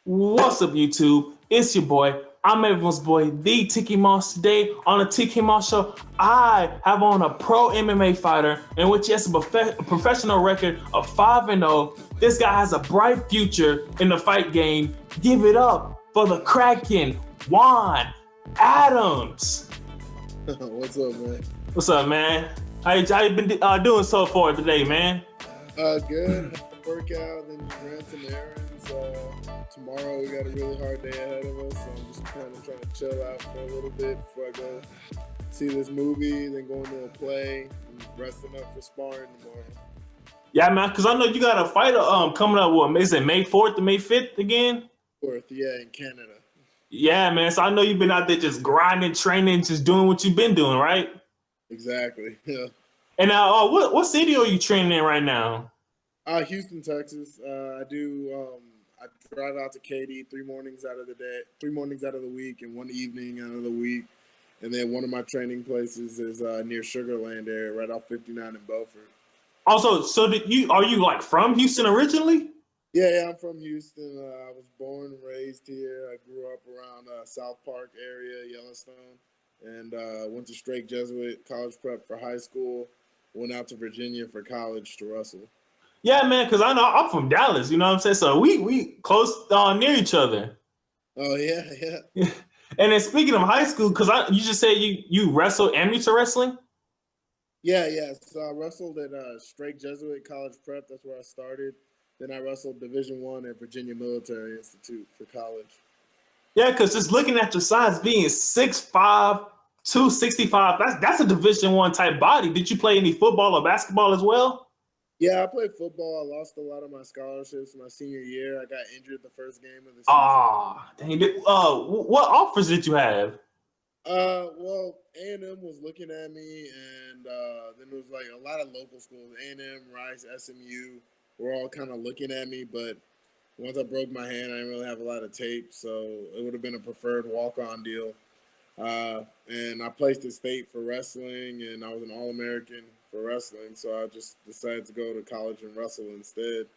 What's up, YouTube? It's your boy. I'm everyone's boy, the Tiki Moss. Today on the Tiki Moss Show, I have on a pro MMA fighter in which he has a professional record of 5-0. This guy has a bright future in the fight game. Give it up for the Kraken Juan Adams. What's up, man? What's up, man? How you been doing so far today, man? Good. Workout, then just ran some errands. Tomorrow we got a really hard day ahead of us, so I'm just kind of trying to chill out for a little bit before I go see this movie, then go into a play, and resting up for sparring tomorrow. Yeah, man, because I know you got a fight coming up. What is it, May 4th to May 5th again? 4th, yeah, in Canada. Yeah, man. So I know you've been out there just grinding, training, just doing what you've been doing, right? Exactly. Yeah. And now, what city are you training in right now? Houston, Texas. I drive out to Katy 3 mornings out of the week, and 1 evening out of the week. And then one of my training places is near Sugar Land area, right off 59 in Beaufort. Also, so are you like from Houston originally? Yeah, I'm from Houston. I was born and raised here. I grew up around South Park area, Yellowstone, and went to Strake Jesuit College Prep for high school. Went out to Virginia for college to wrestle. Yeah, man, because I know I'm from Dallas. You know what I'm saying? So we close near each other. Oh yeah. And then speaking of high school, because you just said you wrestle amateur wrestling. Yeah. So I wrestled at Strake Jesuit College Prep. That's where I started. Then I wrestled Division I at Virginia Military Institute for college. Yeah, because just looking at your size, being 6'5", 265, that's a Division I type body. Did you play any football or basketball as well? Yeah, I played football. I lost a lot of my scholarships my senior year. I got injured the first game of the season. Dang. What offers did you have? Well, A&M was looking at me, and then there was like a lot of local schools. A&M, Rice, SMU were all kind of looking at me, but once I broke my hand, I didn't really have a lot of tape, so it would have been a preferred walk-on deal. And I placed at state for wrestling, and I was an All-American for wrestling, so I just decided to go to college and wrestle instead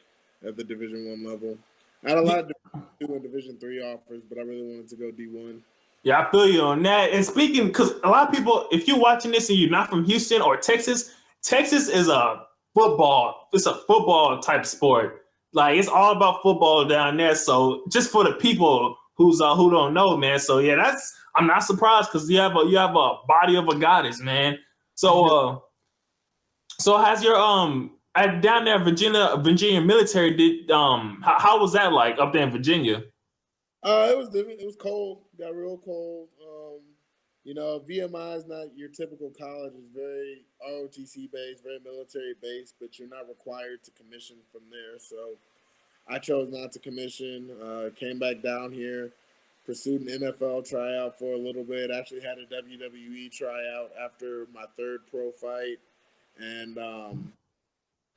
at the Division I level. I had a lot of Division III offers, but I really wanted to go D1. Yeah, I feel you on that. And speaking, because a lot of people, if you're watching this and you're not from Houston or Texas, Texas is it's a football type sport. Like, it's all about football down there. So just for the people who don't know, man. So yeah, I'm not surprised because you have a body of a goddess, man. So so has your down there Virginia military how was that like up there in Virginia? It was different. It was cold. Got real cold. VMI is not your typical college. It's very ROTC based, very military based, but you're not required to commission from there. So I chose not to commission. Came back down here, pursued an NFL tryout for a little bit. Actually had a WWE tryout after my 3rd pro fight. And,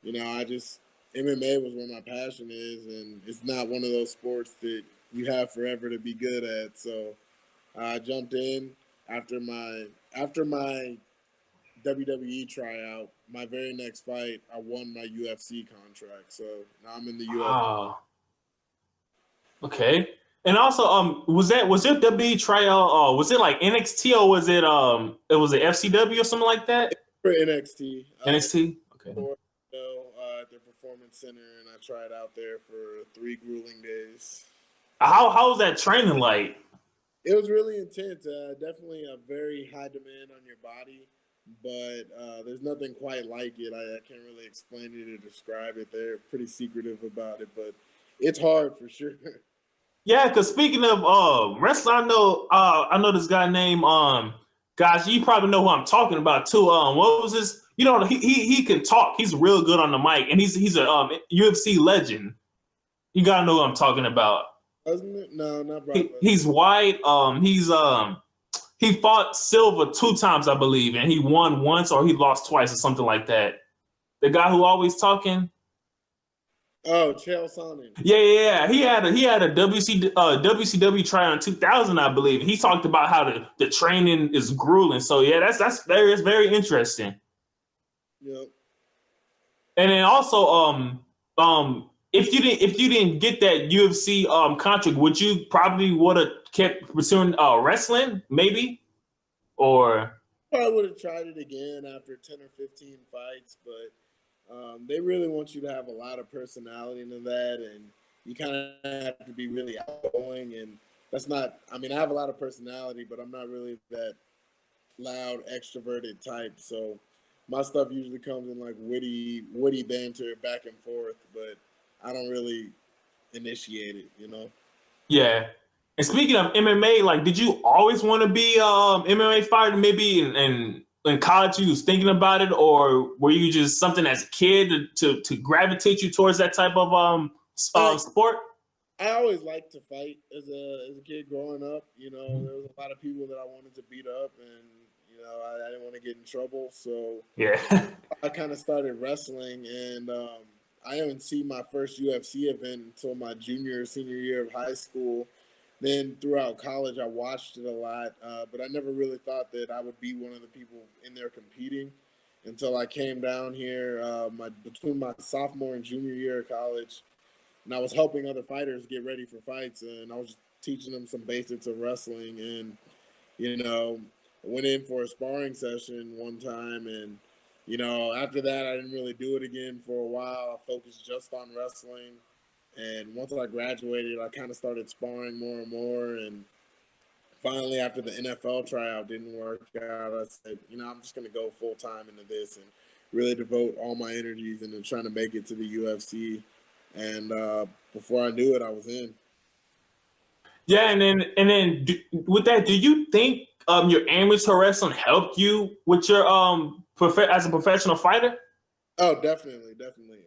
MMA was where my passion is, and it's not one of those sports that you have forever to be good at. So I jumped in after my WWE tryout. My very next fight, I won my UFC contract. So now I'm in the UFC. Wow. Okay. And also, was your WWE tryout? Was it like NXT or was it FCW or something like that? For NXT. NXT. Okay. At their performance center, and I tried out there for 3 grueling days. How was that training like? It was really intense. Definitely a very high demand on your body, but there's nothing quite like it. I can't really explain it or describe it. They're pretty secretive about it, but it's hard for sure. Yeah, because speaking of wrestling, I know this guy named guys, you probably know who I'm talking about too. What was this? He can talk. He's real good on the mic, and he's a UFC legend. You gotta know who I'm talking about. Wasn't it? No, not Brock. He's white. He fought Silva 2 times, I believe, and he won once or he lost twice or something like that. The guy who always talking. Oh, Chael Sonnen. Yeah. He had a WCW tryout in 2000, I believe. He talked about how the training is grueling. So yeah, that's very interesting. Yep. And then also if you didn't get that UFC contract, would you probably would have kept pursuing wrestling, maybe? Or I would have tried it again after 10 or 15 fights, but they really want you to have a lot of personality into that, and you kind of have to be really outgoing. And that's not, I mean, I have a lot of personality, but I'm not really that loud, extroverted type. So my stuff usually comes in like witty banter back and forth, but I don't really initiate it, you know? yeah. And speaking of MMA, like, did you always want to be MMA fighter? Maybe in college you was thinking about it, or were you just something as a kid to gravitate you towards that type of sport? I always liked to fight as a kid growing up. You know, there was a lot of people that I wanted to beat up, and you know, I didn't want to get in trouble. So Yeah. I kind of started wrestling, and I didn't see my first UFC event until my senior year of high school. Then throughout college, I watched it a lot, but I never really thought that I would be one of the people in there competing until I came down here between my sophomore and junior year of college, and I was helping other fighters get ready for fights, and I was teaching them some basics of wrestling. And you know, went in for a sparring session one time, and you know, after that, I didn't really do it again for a while. I focused just on wrestling, and once I graduated, I kind of started sparring more and more. And finally, after the NFL tryout didn't work out, I said, you know, I'm just going to go full time into this and really devote all my energies into trying to make it to the UFC. And before I knew it, I was in. Yeah, and then with that, do you think your amateur wrestling helped you with your as a professional fighter? Oh, definitely, definitely.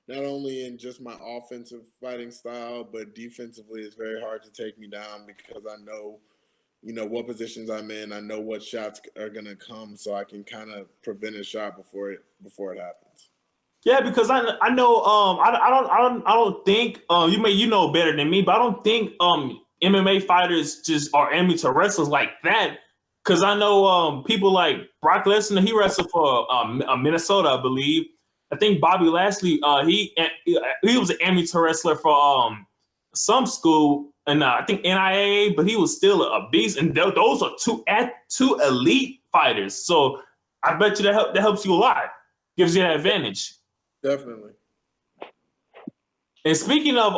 Not only in just my offensive fighting style, but defensively, it's very hard to take me down because I know, you know, what positions I'm in. I know what shots are gonna come, so I can kind of prevent a shot before it happens. Yeah, because I know I don't think you know better than me, but I don't think MMA fighters just are amateur wrestlers like that. Because I know people like Brock Lesnar, he wrestled for Minnesota, I believe. I think Bobby Lashley, he was an amateur wrestler for some school, and I think NIA, but he was still a beast. And those are two elite fighters. So I bet you that helps you a lot, gives you that advantage. Definitely. And speaking of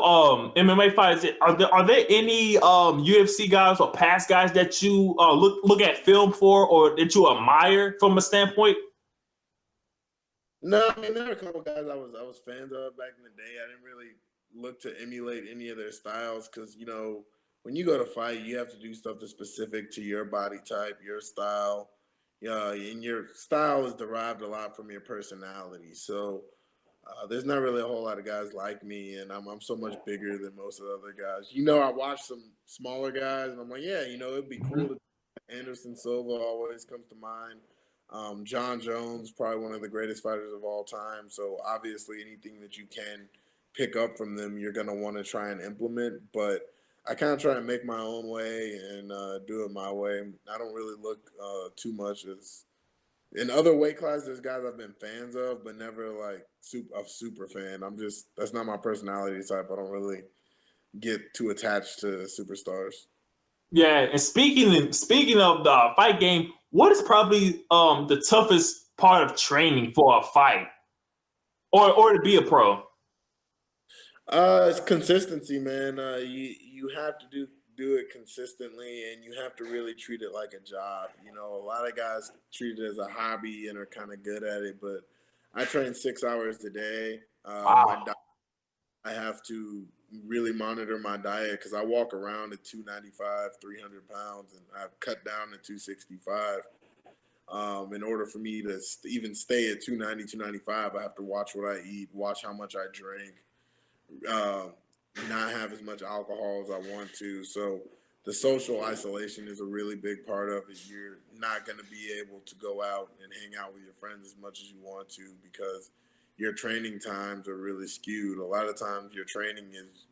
MMA fights, are there any UFC guys or past guys that you look at film for or that you admire from a standpoint? No, I mean there are a couple guys I was fans of back in the day. I didn't really look to emulate any of their styles because you know when you go to fight, you have to do stuff that's specific to your body type, your style. Yeah, and your style is derived a lot from your personality. So there's not really a whole lot of guys like me, and I'm so much bigger than most of the other guys. You know, I watch some smaller guys, and I'm like, yeah, you know, it'd be cool to. Anderson Silva always comes to mind. John Jones, probably one of the greatest fighters of all time. So obviously, anything that you can pick up from them, you're gonna want to try and implement. But I kind of try and make my own way and do it my way. I don't really look too much as in other weight classes. There's guys I've been fans of, but never like a super fan. That's not my personality type. I don't really get too attached to superstars. Yeah, and speaking of the fight game, what is probably the toughest part of training for a fight or to be a pro? It's consistency, man. You have to do it consistently, and you have to really treat it like a job. You know, a lot of guys treat it as a hobby and are kind of good at it, but I train 6 hours a day. Wow. I have to really monitor my diet because I walk around at 295, 300 pounds, and I've cut down to 265. In order for me to even stay at 290, 295, I have to watch what I eat, watch how much I drink, uh, not have as much alcohol as I want to. So the social isolation is a really big part of it. You're not going to be able to go out and hang out with your friends as much as you want to because your training times are really skewed. A lot of times your training is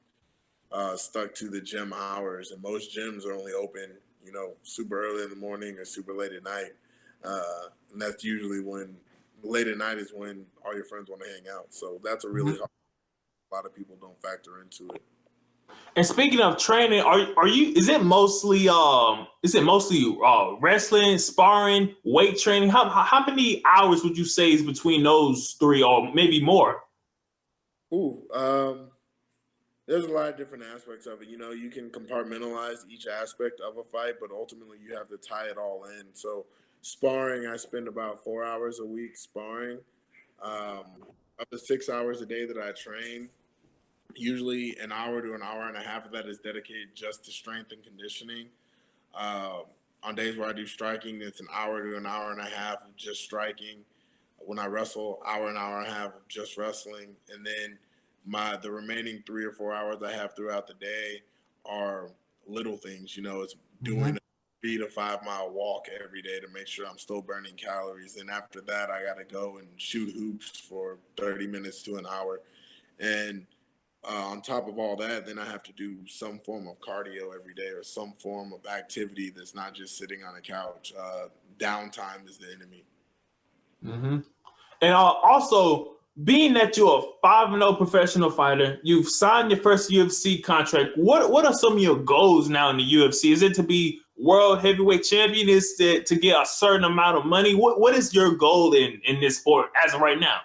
stuck to the gym hours, and most gyms are only open, you know, super early in the morning or super late at night. And that's usually when late at night is when all your friends want to hang out. So that's a really hard. a lot of people don't factor into it. And speaking of training, are you? Is it mostly wrestling, sparring, weight training? How many hours would you say is between those three, or maybe more? Ooh, there's a lot of different aspects of it. You know, you can compartmentalize each aspect of a fight, but ultimately you have to tie it all in. So sparring, I spend about 4 hours a week sparring. Up to 6 hours a day that I train. Usually an hour to an hour and a half of that is dedicated just to strength and conditioning. Uh, on days where I do striking, it's an hour to an hour and a half of just striking. When I wrestle, hour and a half of just wrestling, and then the remaining 3 or 4 hours I have throughout the day are little things. You know, it's doing a 3 to 5 mile walk every day to make sure I'm still burning calories. And after that, I got to go and shoot hoops for 30 minutes to an hour. And on top of all that, then I have to do some form of cardio every day or some form of activity that's not just sitting on a couch. Downtime is the enemy. Mm-hmm. And also, being that you're a 5-0 professional fighter, you've signed your first UFC contract. What are some of your goals now in the UFC? Is it to be world heavyweight champion? Is it to get a certain amount of money? What is your goal in this sport as of right now?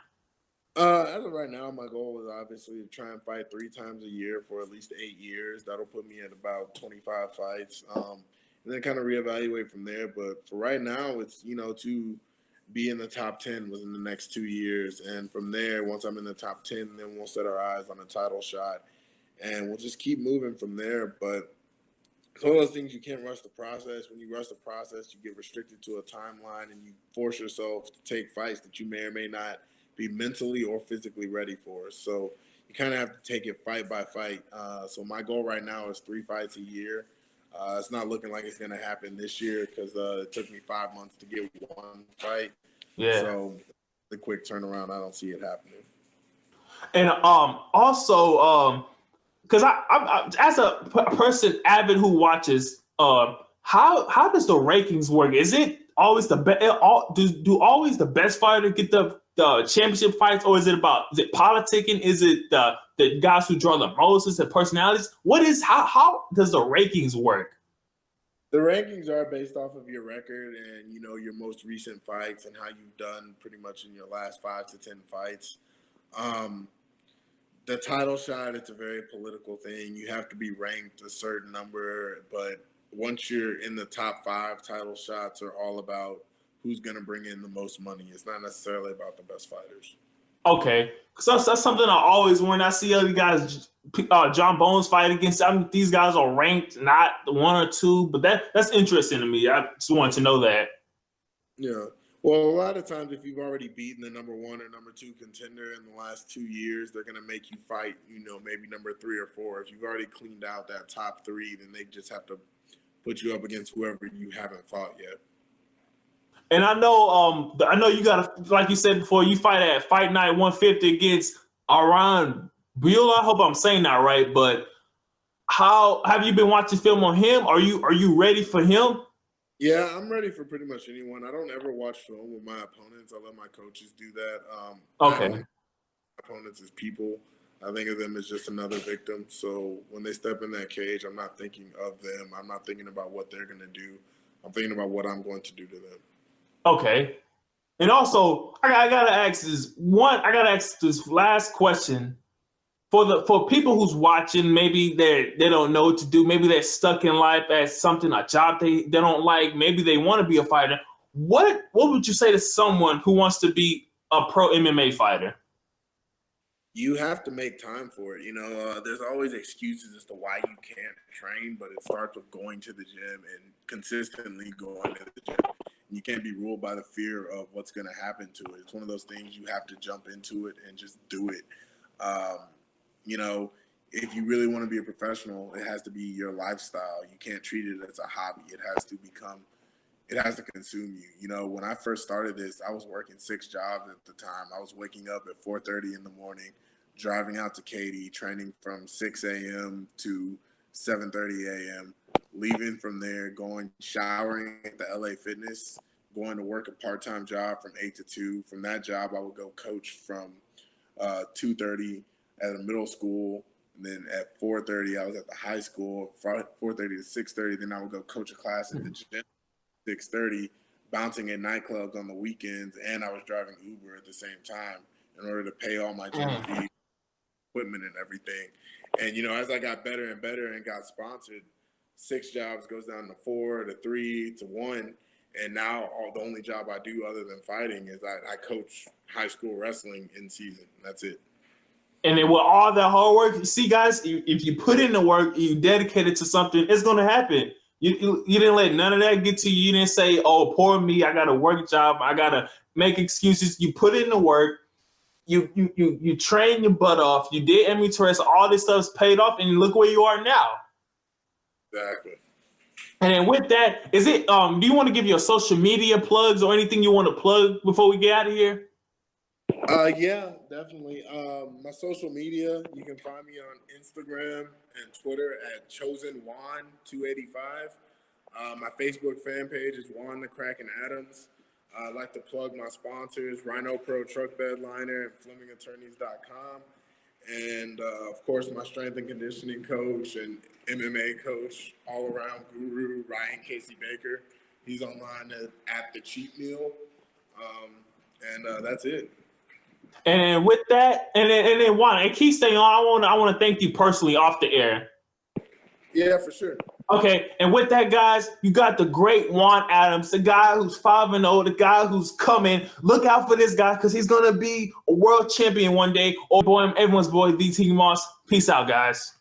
As of right now, my goal is obviously to try and fight 3 times a year for at least 8 years. That'll put me at about 25 fights, and then kind of reevaluate from there. But for right now, it's to be in the top 10 within the next 2 years, and from there, once I'm in the top 10, then we'll set our eyes on a title shot, and we'll just keep moving from there. But it's one of those things you can't rush the process. When you rush the process, you get restricted to a timeline, and you force yourself to take fights that you may or may not be mentally or physically ready for. So you kind of have to take it fight by fight. So my goal right now is 3 fights a year. It's not looking like it's going to happen this year because it took me 5 months to get one fight. Yeah. So the quick turnaround, I don't see it happening. And also because I as a person avid who watches, how does the rankings work? Is it always the best? Do always the best fighter get the championship fights, or is it politicking? Is it the guys who draw the most? Is it personalities? How does the rankings work? The rankings are based off of your record and your most recent fights and how you've done pretty much in your last 5 to 10 fights. Um, the title shot, it's a very political thing. You have to be ranked a certain number, but once you're in the top 5, title shots are all about who's going to bring in the most money. It's not necessarily about the best fighters. Okay, so that's something I always when I see other guys, John Bones fight against. These guys are ranked, not the 1 or 2, but that's interesting to me. I just wanted to know that. Yeah. Well, a lot of times, if you've already beaten the number 1 or number 2 contender in the last 2 years, they're going to make you fight, maybe number 3 or 4. If you've already cleaned out that top 3, then they just have to put you up against whoever you haven't fought yet. And I know you got like you said before, you fight at Fight Night 150 against Arjan Bhullar. I hope I'm saying that right, but how have you been watching film on him? Are you ready for him? Yeah, I'm ready for pretty much anyone. I don't ever watch film with my opponents. I let my coaches do that. Okay. Opponents as people. I think of them as just another victim. So when they step in that cage, I'm not thinking of them. I'm not thinking about what they're going to do. I'm thinking about what I'm going to do to them. Okay. And also, I gotta ask this last question for people who's watching. Maybe they don't know what to do. Maybe they're stuck in life as something, a job they don't like. Maybe they want to be a fighter. What would you say to someone who wants to be a pro MMA fighter? You have to make time for it. There's always excuses as to why you can't train, but it starts with going to the gym and consistently going to the gym. You can't be ruled by the fear of what's going to happen to it. It's one of those things you have to jump into it and just do it. If you really want to be a professional, it has to be your lifestyle. You can't treat it as a hobby. It has to consume you. When I first started this, I was working 6 jobs at the time. I was waking up at 4:30 in the morning, driving out to Katy, training from 6 a.m. to 7:30 a.m., leaving from there, showering at the LA Fitness, going to work a part-time job from 8 to 2. From that job, I would go coach from 2:30 at a middle school. And then at 4:30, I was at the high school. 4:30 to 6:30. Then I would go coach a class at the gym. 6:30, bouncing in nightclubs on the weekends, and I was driving Uber at the same time in order to pay all my gym fees, equipment, and everything. And as I got better and better and got sponsored, 6 jobs goes down to 4 to 3 to 1. And now the only job I do other than fighting is I coach high school wrestling in season. That's it. And then with all that hard work, you see, guys, if you put in the work, you dedicate it to something, it's going to happen. You didn't let none of that get to you. You didn't say, oh, poor me, I got a work job, I got to make excuses. You put in the work. You train your butt off. You did MUTRS. All this stuff's paid off, and look where you are now. Exactly. And then with that, is it? Do you want to give your social media plugs or anything you want to plug before we get out of here? Yeah, definitely. My social media, you can find me on Instagram and Twitter at ChosenJuan285. My Facebook fan page is Juan the Kraken Adams. I'd like to plug my sponsors, Rhino Pro Truck Bed Liner and FlemingAttorneys.com. And, of course, my strength and conditioning coach and MMA coach, all-around guru, Ryan Casey Baker. He's online at The Cheat Meal. And that's it. And with that, and then Juan, and keep staying on. I want to thank you personally off the air. Yeah, for sure. Okay, and with that, guys, you got the great Juan Adams, the guy who's 5-0, the guy who's coming. Look out for this guy because he's gonna be a world champion one day. Oh boy, everyone's boy, DT Moss. Peace out, guys.